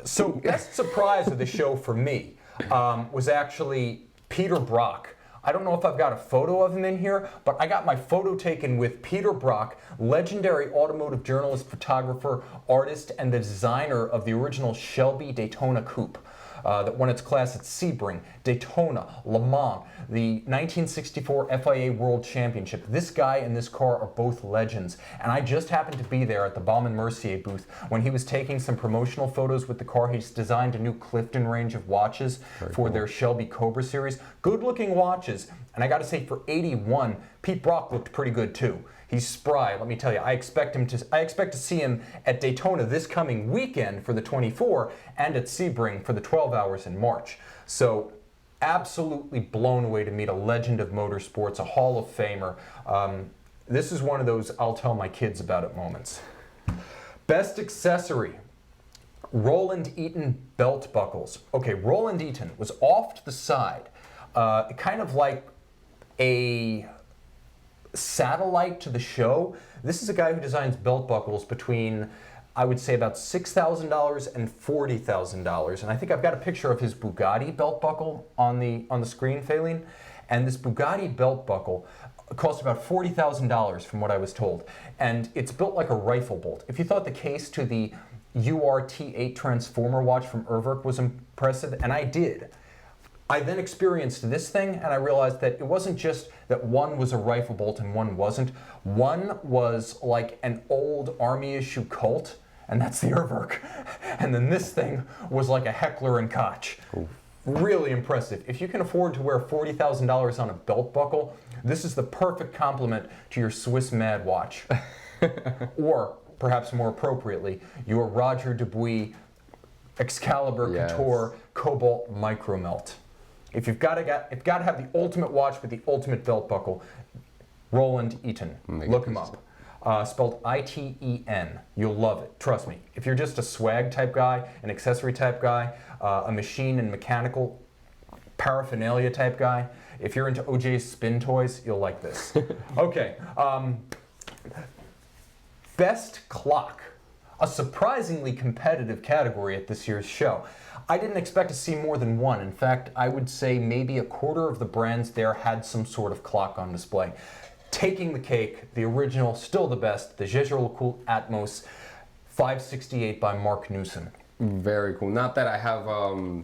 So best surprise of the show for me was actually Peter Brock. I don't know if I've got a photo of him in here, but I got my photo taken with Peter Brock, legendary automotive journalist, photographer, artist, and the designer of the original Shelby Daytona Coupe that won its class at Sebring, Daytona, Le Mans, the 1964 FIA World Championship. This guy and this car are both legends, and I just happened to be there at the Baume & Mercier booth when he was taking some promotional photos with the car. He's designed a new Clifton range of watches for their Shelby Cobra series. Good-looking watches, and I got to say, for 81, Pete Brock looked pretty good too. He's spry, let me tell you. I expect to see him at Daytona this coming weekend for the 24 and at Sebring for the 12 hours in March. So absolutely blown away to meet a legend of motorsports, a Hall of Famer. This is one of those I'll tell my kids about it moments. Best accessory, Roland Eaton belt buckles. Okay, Roland Eaton was off to the side, kind of like a satellite to the show. This is a guy who designs belt buckles between, I would say, about $6,000 and $40,000. And I think I've got a picture of his Bugatti belt buckle on the screen, Faylene. And this Bugatti belt buckle cost about $40,000 from what I was told. And it's built like a rifle bolt. If you thought the case to the URT8 Transformer watch from Urwerk was impressive, and I did, I then experienced this thing and I realized that it wasn't just that one was a rifle bolt and one wasn't. One was like an old army issue Colt, and that's the Urwerk. And then this thing was like a Heckler and Koch. Ooh. Really impressive. If you can afford to wear $40,000 on a belt buckle, this is the perfect complement to your Swiss Mad watch. Or, perhaps more appropriately, your Roger Dubuis Excalibur Couture Cobalt Micromelt. If you've got to have the ultimate watch with the ultimate belt buckle, Roland Eaton. Look him up. Spelled I-T-E-N. You'll love it. Trust me. If you're just a swag type guy, an accessory type guy, a machine and mechanical paraphernalia type guy, if you're into OJ's spin toys, you'll like this. Okay. Best clock. A surprisingly competitive category at this year's show. I didn't expect to see more than one. In fact, I would say maybe a quarter of the brands there had some sort of clock on display. Taking the cake, the original, still the best, the Jaeger-LeCoultre Atmos 568 by Mark Newson. Very cool. Not that I have a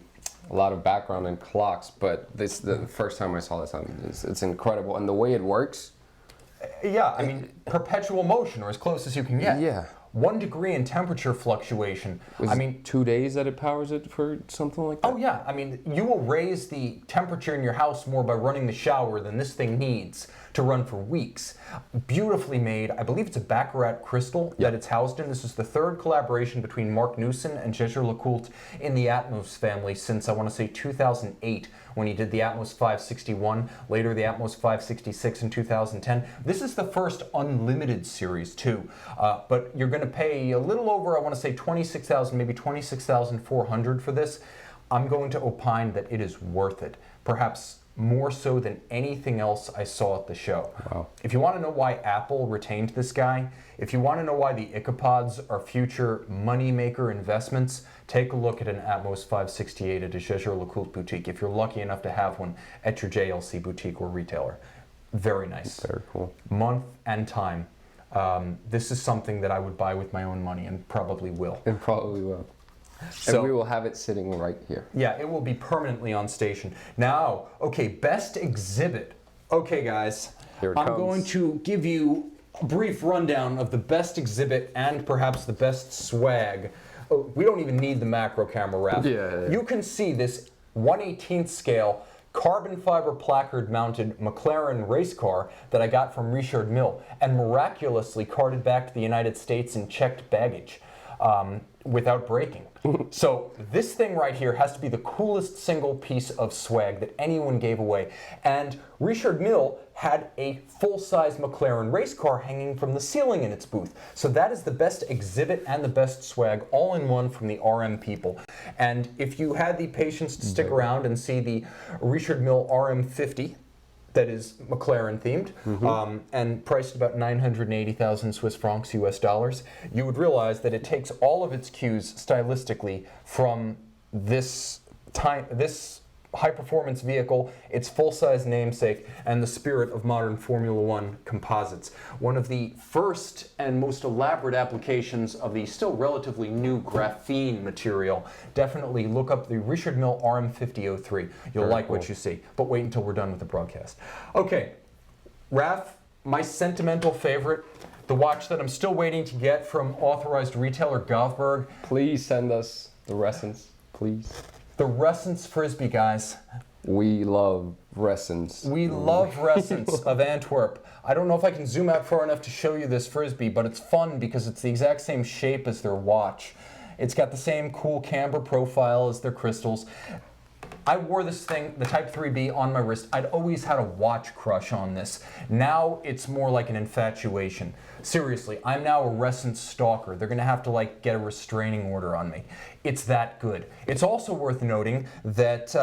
lot of background in clocks, but the first time I saw this, it's incredible. And the way it works. Yeah, I mean, perpetual motion, or as close as you can get. Yeah. 1 degree in temperature fluctuation. I mean, 2 days that it powers it for something like that? Oh yeah, I mean, you will raise the temperature in your house more by running the shower than this thing needs to run for weeks. Beautifully made. I believe it's a Baccarat crystal that it's housed in. This is the third collaboration between Mark Newson and Jaeger-LeCoultre in the Atmos family since, I want to say, 2008, when he did the Atmos 561, later the Atmos 566 in 2010. This is the first unlimited series too, but you're going to pay a little over, I want to say, $26,000, maybe $26,400 for this. I'm going to opine that it is worth it. Perhaps more so than anything else I saw at the show. Wow. If you want to know why Apple retained this guy, if you want to know why the Ichapods are future moneymaker investments, take a look at an Atmos 568 at a Jaeger-LeCoultre boutique, if you're lucky enough to have one at your JLC boutique or retailer. Very nice. Very cool. Month and time. This is something that I would buy with my own money and probably will. It probably will. So, and we will have it sitting right here. Yeah, it will be permanently on station. Now, okay, best exhibit. Okay, guys, Here it I'm comes. going to give you a brief rundown of the best exhibit and perhaps the best swag. Oh, we don't even need the macro camera wrap. Yeah. You can see this 1/18th scale carbon fiber placard mounted McLaren race car that I got from Richard Mille and miraculously carted back to the United States in checked baggage without breaking. So this thing right here has to be the coolest single piece of swag that anyone gave away. And Richard Mille had a full-size McLaren race car hanging from the ceiling in its booth. So that is the best exhibit and the best swag all in one from the RM people. And if you had the patience to stick around and see the Richard Mille RM50, that is McLaren themed, and priced about 980,000 Swiss francs, US dollars, you would realize that it takes all of its cues stylistically from this high-performance vehicle, its full-size namesake, and the spirit of modern Formula One composites. One of the first and most elaborate applications of the still relatively new graphene material. Definitely look up the Richard Mille RM5003. You'll Very like cool. what you see, but wait until we're done with the broadcast. Okay, Raf, my sentimental favorite, the watch that I'm still waiting to get from authorized retailer Govberg, Please send us the Resins, please. the Resence Frisbee, guys. We love Resins. We love Resence of Antwerp. I don't know if I can zoom out far enough to show you this Frisbee, but it's fun because it's the exact same shape as their watch. It's got the same cool camber profile as their crystals. I wore this thing, the Type 3B, on my wrist. I'd always had a watch crush on this. Now it's more like an infatuation. Seriously, I'm now a Resence stalker. They're gonna have to get a restraining order on me. It's that good. It's also worth noting that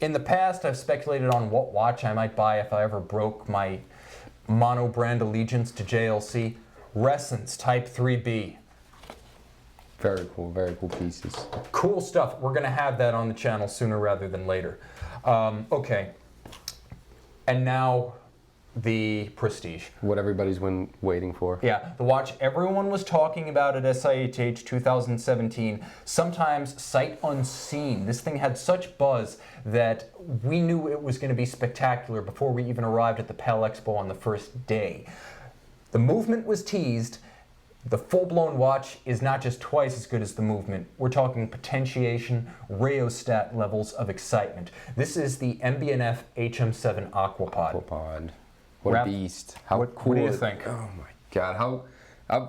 in the past I've speculated on what watch I might buy if I ever broke my mono-brand allegiance to JLC. Resence Type 3B. Very cool pieces. Cool stuff. We're going to have that on the channel sooner rather than later. Okay. And now the Prestige. What everybody's been waiting for. Yeah, the watch everyone was talking about at SIHH 2017, sometimes sight unseen. This thing had such buzz that we knew it was going to be spectacular before we even arrived at the PAL Expo on the first day. The movement was teased. The full-blown watch is not just twice as good as the movement. We're talking potentiation, rheostat levels of excitement. This is the MB&F HM7 Aquapod. Aquapod. What Rap- a beast. How what cool do you is- think? Oh my God.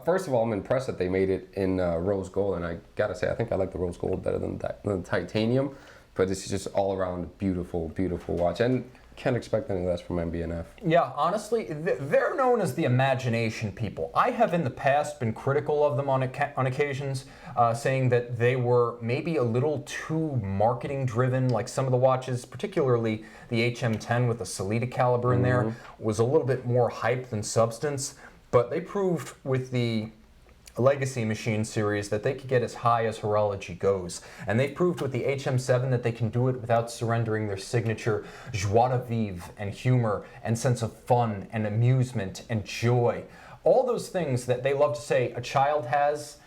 First of all, I'm impressed that they made it in rose gold, and I gotta say, I think I like the rose gold better than the titanium, but this is just all around beautiful watch, and can't expect anything less from MB&F. Yeah, honestly, they're known as the imagination people. I have in the past been critical of them on occasions, saying that they were maybe a little too marketing driven, like some of the watches, particularly the HM10 with the Solita caliber in there, was a little bit more hype than substance. But they proved with the Legacy Machine series that they could get as high as horology goes. And they proved with the HM7 that they can do it without surrendering their signature joie de vivre and humor and sense of fun and amusement and joy. All those things that they love to say a child has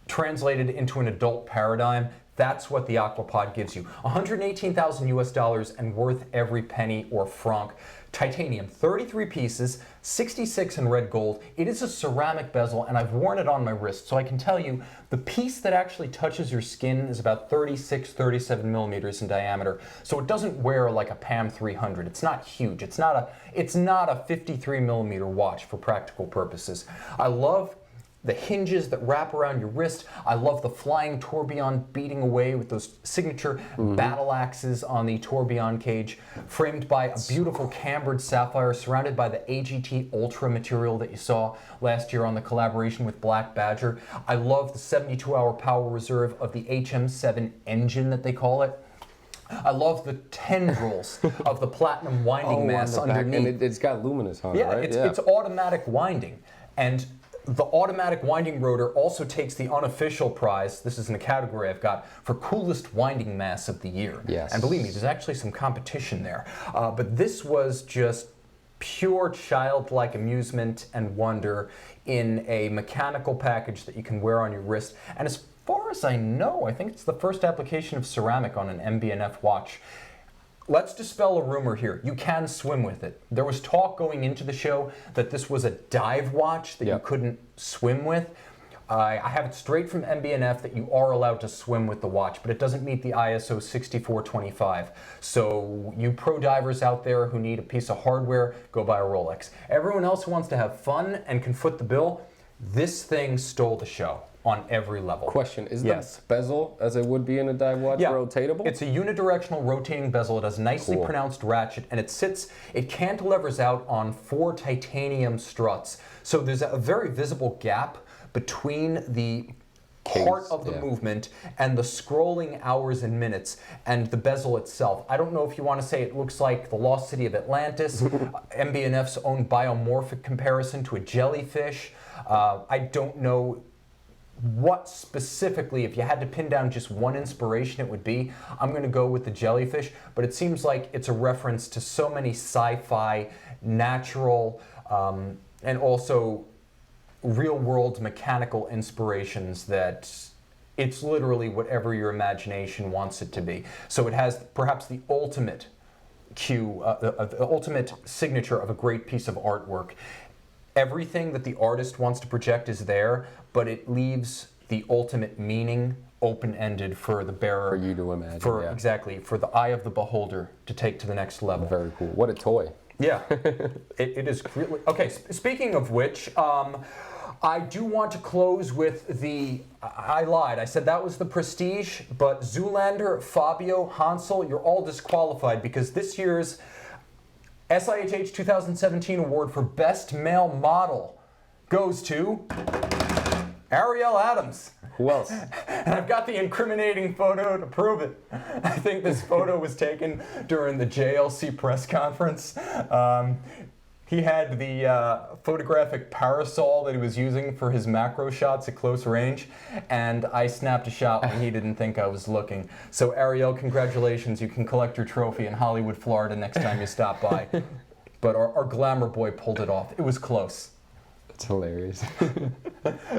translated into an adult paradigm. That's what the Aquapod gives you. 118,000 US dollars and worth every penny or franc. Titanium, 33 pieces, 66 in red gold. It is a ceramic bezel, and I've worn it on my wrist, so I can tell you the piece that actually touches your skin is about 36, 37 millimeters in diameter. So it doesn't wear like a PAM 300. It's not huge. It's not a 53 millimeter watch for practical purposes. I love the hinges that wrap around your wrist. I love the flying tourbillon beating away with those signature battle axes on the tourbillon cage, framed by a beautiful cambered sapphire surrounded by the AGT Ultra material that you saw last year on the collaboration with Black Badger. I love the 72-hour power reserve of the HM7 engine that they call it. I love the tendrils of the platinum winding mass on the back. underneath. And it's got luminous on it, right? It's automatic winding. And the automatic winding rotor also takes the unofficial prize, this is in a category I've got, for coolest winding mass of the year. Yes. And believe me, there's actually some competition there. But this was just pure childlike amusement and wonder in a mechanical package that you can wear on your wrist. And as far as I know, I think it's the first application of ceramic on an MB&F watch. Let's dispel a rumor here. You can swim with it. There was talk going into the show that this was a dive watch that you couldn't swim with. I have it straight from MB&F that you are allowed to swim with the watch, but it doesn't meet the ISO 6425. So you pro divers out there who need a piece of hardware, go buy a Rolex. Everyone else who wants to have fun and can foot the bill, this thing stole the show on every level. Question, is the bezel, as it would be in a dive watch, rotatable? It's a unidirectional rotating bezel. It has a nicely pronounced ratchet, and it cantilevers out on 4 titanium struts. So there's a very visible gap between the part of the movement and the scrolling hours and minutes and the bezel itself. I don't know if you want to say it looks like the lost city of Atlantis, MB&F's own biomorphic comparison to a jellyfish. I don't know what specifically, if you had to pin down just one inspiration it would be. I'm going to go with the jellyfish, but it seems like it's a reference to so many sci-fi, natural, and also real-world mechanical inspirations that it's literally whatever your imagination wants it to be. So it has perhaps the ultimate cue, the ultimate signature of a great piece of artwork. Everything that the artist wants to project is there, but it leaves the ultimate meaning open-ended for the bearer. For you to imagine, Exactly, for the eye of the beholder to take to the next level. Very cool. What a toy. Yeah, it is really... Okay, speaking of which, I do want to close with the... I lied. I said that was the Prestige, but Zoolander, Fabio, Hansel, you're all disqualified because this year's SIHH 2017 award for Best Male Model goes to Ariel Adams. Who else? And I've got the incriminating photo to prove it. I think this photo was taken during the JLC press conference. He had the photographic parasol that he was using for his macro shots at close range, and I snapped a shot when he didn't think I was looking. So Ariel, congratulations. You can collect your trophy in Hollywood, Florida next time you stop by. But our glamour boy pulled it off. It was close. That's hilarious.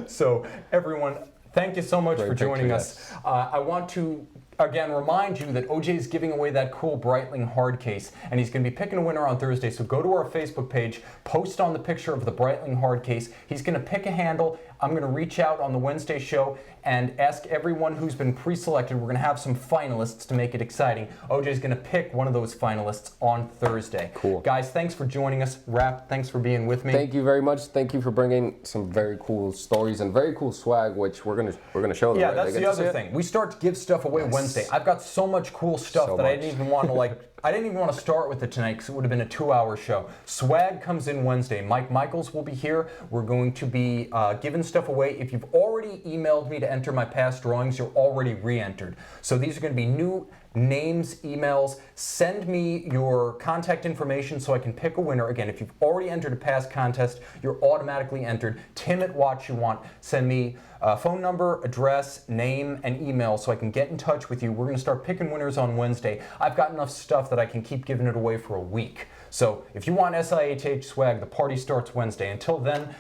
So everyone, thank you so much for joining us. I want to again remind you that OJ is giving away that cool Breitling hard case, and he's going to be picking a winner on Thursday. So go to our Facebook page, post on the picture of the Breitling hard case. He's going to pick a handle. I'm going to reach out on the Wednesday show and ask everyone who's been pre-selected. We're going to have some finalists to make it exciting. OJ's going to pick one of those finalists on Thursday. Cool. Guys, thanks for joining us. Rap, thanks for being with me. Thank you very much. Thank you for bringing some very cool stories and very cool swag, which we're gonna show them. Yeah, right? that's the other thing. We start to give stuff away Wednesday. I've got so much cool stuff that I didn't even want to I didn't even want to start with it tonight because it would have been a 2-hour show. Swag comes in Wednesday. Mike Michaels will be here. We're going to be giving stuff away. If you've already emailed me to enter my past drawings, you're already re-entered. So these are going to be new names, emails. Send me your contact information so I can pick a winner. Again, if you've already entered a past contest, you're automatically entered. Tim at Watch You Want. Send me phone number, address, name, and email so I can get in touch with you. We're going to start picking winners on Wednesday. I've got enough stuff that I can keep giving it away for a week. So if you want SIHH swag, the party starts Wednesday. Until then,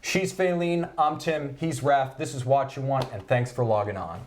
she's Faylene, I'm Tim, he's Raph, this is Watch You Want, and thanks for logging on.